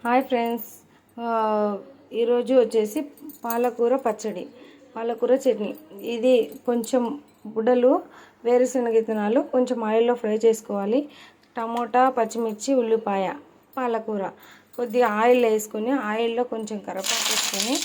Hi friends, ఈరోజు వచ్చేసి పాలకూర పచ్చడి, పాలకూర చట్నీ. ఇది కొంచెం బుడ్డలు వేరుశనగ విత్తనాలు కొంచెం ఆయిల్లో ఫ్రై చేసుకోవాలి. టమోటా, పచ్చిమిర్చి, ఉల్లిపాయ, పాలకూర కొద్దిగా ఆయిల్ వేసుకొని ఆయిల్లో కొంచెం కరివేపాకు వేసుకొని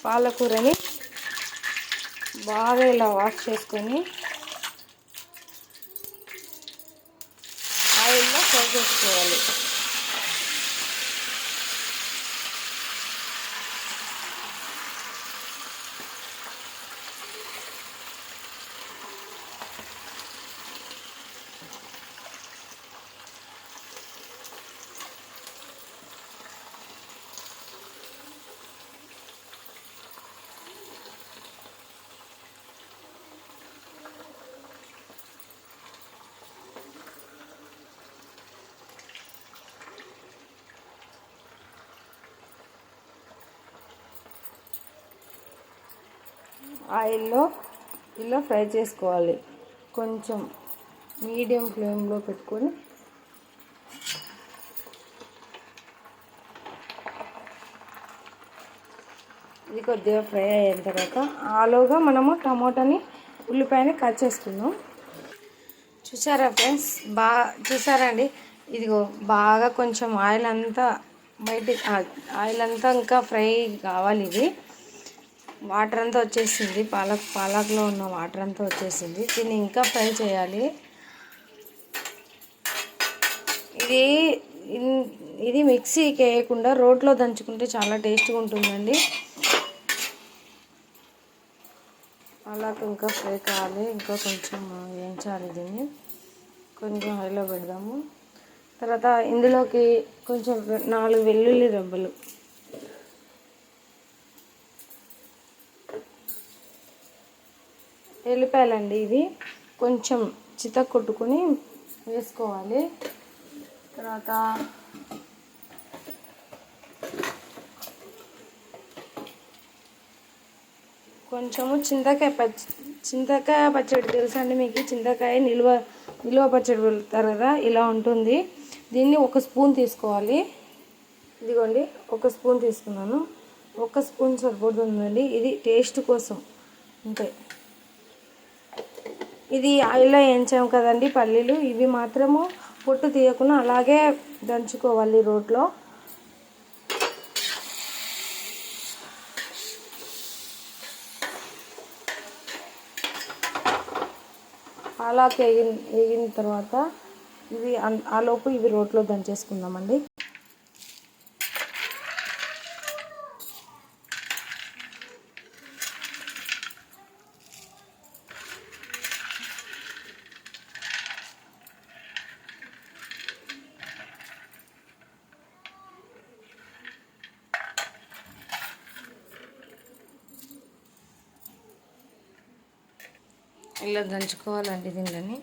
పాలకూరని బాగా ఇలా వాష్ చేసుకొని ఆయిల్లో ఫ్రై చేసుకోవాలి. ఆయిల్లో ఇలా ఫ్రై చేసుకోవాలి. కొంచెం మీడియం ఫ్లేమ్లో పెట్టుకొని ఇది కొద్దిగా ఫ్రై అయిన తర్వాత ఆలోగా మనము టమోటాని, ఉల్లిపాయని కట్ చేసుకుందాం. చూసారా ఫ్రెండ్స్, చూసారండి, ఇదిగో బాగా కొంచెం ఆయిల్ అంతా ఇంకా ఫ్రై కావాలి. ఇది వాటర్ అంతా వచ్చేసింది, పాలకులో ఉన్న వాటర్ అంతా వచ్చేసింది. దీన్ని ఇంకా ఫ్రై చేయాలి. ఇది మిక్సీకి వేయకుండా రోట్లో దంచుకుంటే చాలా టేస్ట్గా ఉంటుందండి. పాలకు ఇంకా ఫ్రై కావాలి, ఇంకా కొంచెం వేయించాలి. దీన్ని కొంచెం హైలో పెడదాము. తర్వాత ఇందులోకి కొంచెం 4 వెల్లుల్లి రెబ్బలు, ఎల్లిపాయలండి, ఇవి కొంచెం కొట్టుకొని వేసుకోవాలి. తర్వాత కొంచెము చింతకాయ పచ్చడి తెలుసా అండి మీకు? చింతకాయ నిల్వ పచ్చడి వెళ్తారు కదా, ఇలా ఉంటుంది. దీన్ని 1 స్పూన్ తీసుకోవాలి. ఇదిగోండి, 1 స్పూన్ తీసుకున్నాను. 1 స్పూన్ సరిపోతుందండి, ఇది టేస్ట్ కోసం అంతే. ఇది ఆయిల్లో వేయించాము కదండి పల్లీలు, ఇవి మాత్రము పొట్టు తీయకుండా అలాగే దంచుకోవాలి రోట్లో. పాలాకు వేగిన తర్వాత ఆలోపు ఇవి రోట్లో దంచేసుకుందామండి. ఇలా దంచుకోవాలండి దీనిని.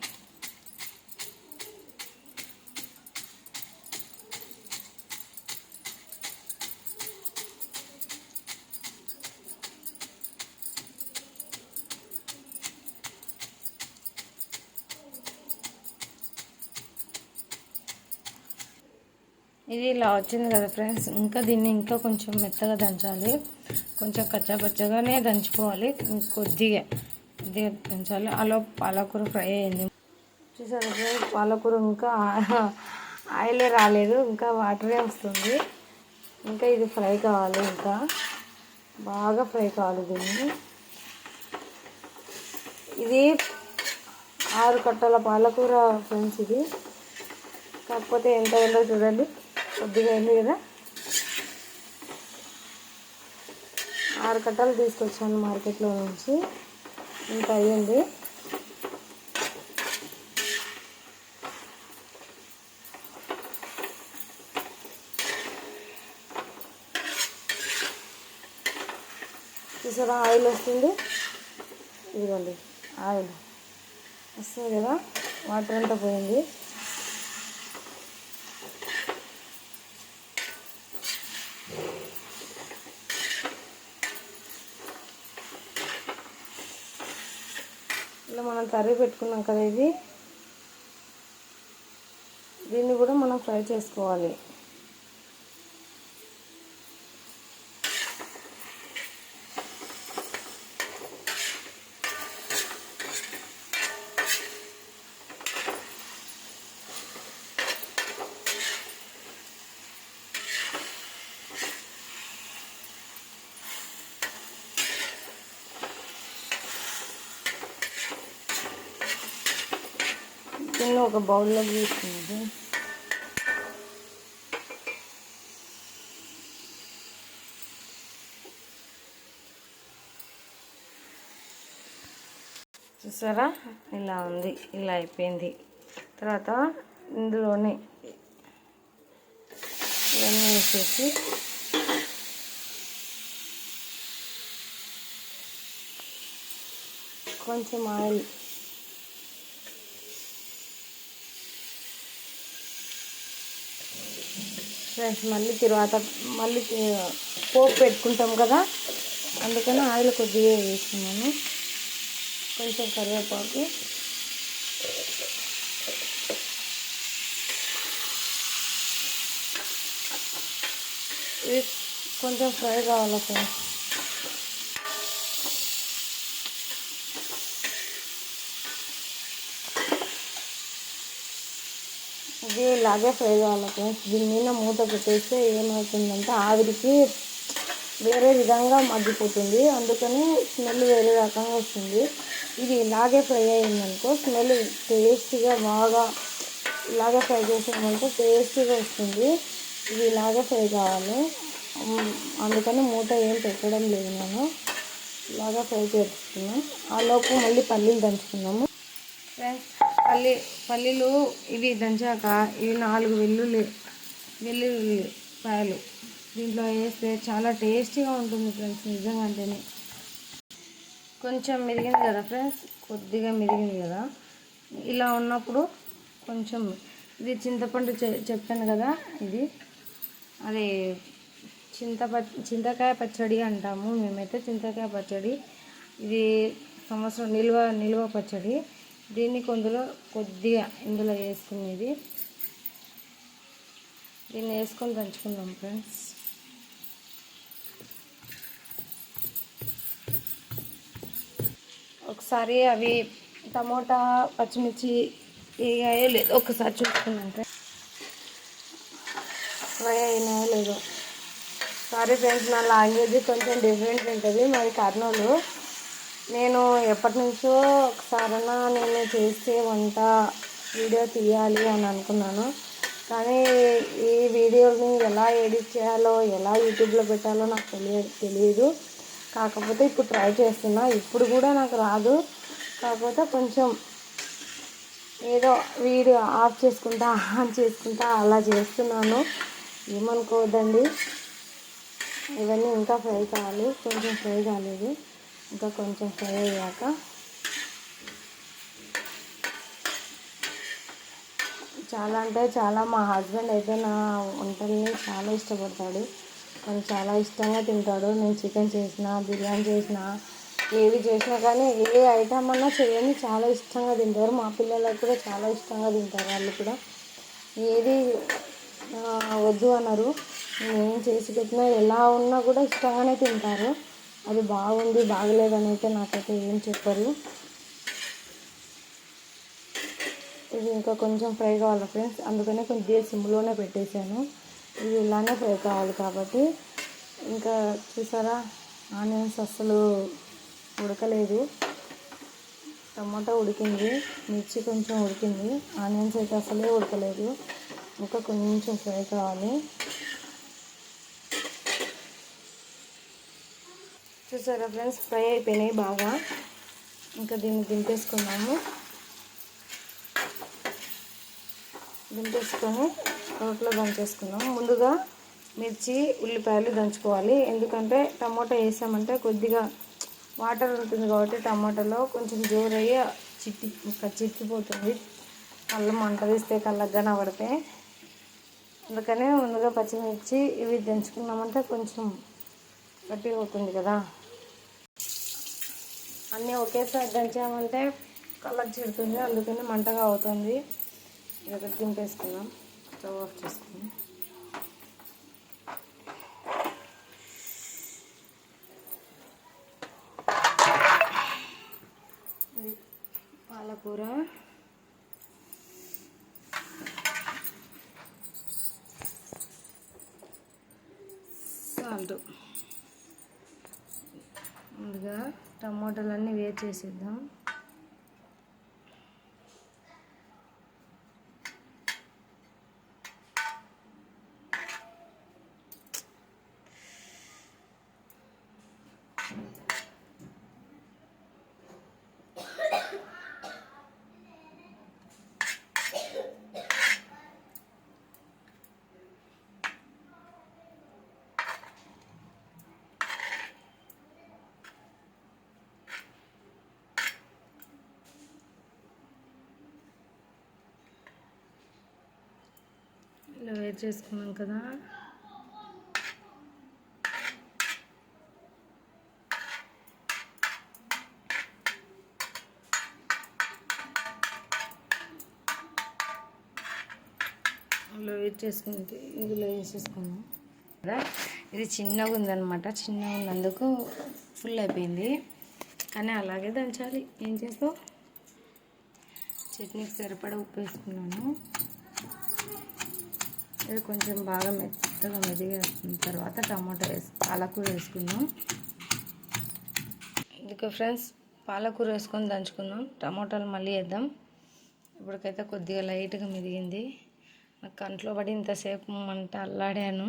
ఇది ఇలా వచ్చింది కదా ఫ్రెండ్స్, దీన్ని ఇంకా కొంచెం మెత్తగా దంచాలి. కొంచెం కచ్చాపచ్చగానే దంచుకోవాలి, కొద్దిగా దంచాలి. అలా పాలకూర ఫ్రై అయింది. చూసారు ఫ్రెండ్స్, పాలకూర ఇంకా ఆయిలే రాలేదు, ఇంకా వాటరే వస్తుంది. ఇంకా ఇది ఫ్రై కావాలి, ఇంకా బాగా ఫ్రై కావాలి. దీన్ని ఇది 6 కట్టల పాలకూర ఫ్రెండ్స్. ఇది కాకపోతే ఎంత ఉందో చూడండి, కొద్దిగా అయింది కదా. 6 కట్టలు తీసుకొచ్చాను మార్కెట్లో నుంచి, ఇంత అయ్యింది. చూసారా, ఆయిల్ వస్తుంది. ఇదిగోండి, ఆయిల్ వస్తుంది కదా, వాటర్ అంతా పోయింది. ఇలా మనం తరిగి పెట్టుకున్నాం కదా, దీన్ని కూడా మనం ఫ్రై చేసుకోవాలి. దీన్ని ఒక బౌల్లో తీసుకుంది. చూసారా, ఇలా ఉంది, ఇలా అయిపోయింది. తర్వాత ఇందులోనే ఇవన్నీ వేసేసి కొంచెం ఆయిల్, ఫ్రెండ్స్ మళ్ళీ పోపు పెట్టుకుంటాం కదా, అందుకని ఆయిల్ కొద్దిగా వేస్తున్నాను. కొంచెం కరివేపాకు, ఇది కొంచెం ఫ్రై కావాలి ఫ్రెండ్స్. ఇది ఇలాగే ఫ్రై కావాలి ఫ్రెండ్స్. దీని మీద మూత పెట్టేస్తే ఏమవుతుందంటే ఆవిరికి వేరే విధంగా మగ్గిపోతుంది, అందుకని స్మెల్ వేరే రకంగా వస్తుంది. ఇది ఇలాగే ఫ్రై అయిందనుకో స్మెల్ టేస్టీగా బాగా ఇలాగే ఫ్రై చేసామంటే టేస్టీగా వస్తుంది. ఇది ఇలాగే ఫ్రై కావాలి, అందుకని మూత ఏం పెట్టడం లేదు. నేను ఇలాగా ఫ్రై చేస్తున్నాను. ఆ లోపు మళ్ళీ పల్లీలు దంచుకున్నాము ఫ్రెండ్స్. పల్లీలు ఇవి దంచాక ఇవి 4 వెల్లుల్లిపాయలు దీంట్లో వేస్తే చాలా టేస్టీగా ఉంటుంది ఫ్రెండ్స్, నిజంగా. అంటేనే కొంచెం మెరిగింది కదా ఫ్రెండ్స్, కొద్దిగా మెరిగింది కదా. ఇలా ఉన్నప్పుడు కొంచెం ఇది చింతపండు చెప్పాను కదా, ఇది అది చింతకాయ పచ్చడి అంటాము మేమైతే. చింతకాయ పచ్చడి ఇది సంవత్సరం నిల్వ పచ్చడి. దీన్ని కొద్దిగా ఇందులో వేసుకునేది, దీన్ని వేసుకొని దంచుకుందాం ఫ్రెండ్స్. ఒకసారి అవి టమోటా పచ్చిమిర్చి వేయాయో లేదో ఒకసారి చూసుకున్నాం ఫ్రెండ్స్, ఫ్రై అయినాయో లేదో. సారీ ఫ్రెండ్స్, నా లాంగ్వేజ్ కొంచెం డిఫరెంట్ ఉంటుంది. మరి కర్నూలు. నేను ఎప్పటి నుంచో ఒకసారైనా నేను చేసే వంట వీడియో తీయాలి అని అనుకున్నాను, కానీ ఈ వీడియోని ఎలా ఎడిట్ చేయాలో, ఎలా యూట్యూబ్లో పెట్టాలో నాకు తెలియదు. కాకపోతే ఇప్పుడు ట్రై చేస్తున్నా. ఇప్పుడు కూడా నాకు రాదు, కాకపోతే కొంచెం ఏదో వీడియో ఆఫ్ చేసుకుంటా ఆన్ చేసుకుంటా అలా చేస్తున్నాను, ఏమనుకోవద్దండి. ఇవన్నీ ఇంకా ఫ్రై కావాలి, కొంచెం ఫ్రై కాలేదు, ఇంకా కొంచెం ఫ్రై అయ్యాక చాలా అంటే చాలా మా హస్బెండ్ అయితే నా వంటల్ని చాలా ఇష్టపడతాడు, తను చాలా ఇష్టంగా తింటాడు. నేను చికెన్ చేసినా, బిర్యానీ చేసినా, ఏవి చేసినా కానీ ఏ ఐటమ్ అన్నా చేయని చాలా ఇష్టంగా తింటారు. మా పిల్లలకు కూడా చాలా ఇష్టంగా తింటారు. వాళ్ళు కూడా ఏది వద్దు అన్నారు. నేను ఏం చేసి పెట్టినా ఎలా ఉన్నా కూడా ఇష్టంగానే తింటారు. అది బాగుంది బాగలేదని అయితే నాకైతే ఏం చెప్పరు. ఇది ఇంకా కొంచెం ఫ్రై కావాలి ఫ్రెండ్స్, అందుకనే కొంచెం సిమ్లోనే పెట్టేశాను. ఇది ఇలానే ఫ్రై కావాలి కాబట్టి. ఇంకా చూసారా, ఆనియన్స్ అస్సలు ఉడకలేదు. టమాటా ఉడికింది, మిర్చి కొంచెం ఉడికింది, ఆనియన్స్ అయితే అసలే ఉడకలేదు. ఇంకా కొంచెం ఫ్రై కావాలి. చూసారా ఫ్రెండ్స్, ఫ్రై అయిపోయినాయి బాగా. ఇంకా దీన్ని దింపేసుకున్నాము. దింపేసుకొని రోట్లో దంచేసుకున్నాము. ముందుగా మిర్చి ఉల్లిపాయలు దంచుకోవాలి, ఎందుకంటే టమాటా వేసామంటే కొద్దిగా వాటర్ ఉంటుంది కాబట్టి టమాటాలో కొంచెం జోరయ్యి చిక్కిపోతుంది. కళ్ళు మంట తీస్తే కళ్ళకు కనబడితే, అందుకనే ముందుగా పచ్చిమిర్చి ఇవి దంచుకున్నామంటే కొంచెం గట్టిగా అవుతుంది కదా. అన్నీ ఒకేసారి దంచామంటే కళ్ళకు చిడుతుంది, అందుకని మంటగా అవుతుంది. ఇక్కడ దింపేసుకున్నాం, స్టవ్ ఆఫ్ చేసుకున్నాం. పాలకూర, సాల్ట్. ముందుగా టమాటాలన్నీ వేడి చేసేద్దాం. ఇలా వేడి చేసుకున్నాం కదా, ఇలా వేడి చేసుకుంటే ఇందులో వేసేసుకున్నాం కదా. ఇది చిన్నగా ఉందన్నమాట, చిన్నగా ఉన్నందుకు ఫుల్ అయిపోయింది, కానీ అలాగే దంచాలి. ఏం చేస్తావు? చట్నీకి సరిపడా ఉప్పు వేసుకున్నాను. ఇది కొంచెం బాగా మెత్తగా మెదిగేసిన తర్వాత టమాటా పాలకూర వేసుకుందాం. ఇదిగో ఫ్రెండ్స్, పాలకూర వేసుకొని దంచుకుందాం. టమాటాలు మళ్ళీ వేద్దాం. ఇప్పటికైతే కొద్దిగా లైట్గా మెదిగింది. నాకు కంట్లో పడి ఇంతసేపు మంట అల్లాడాను.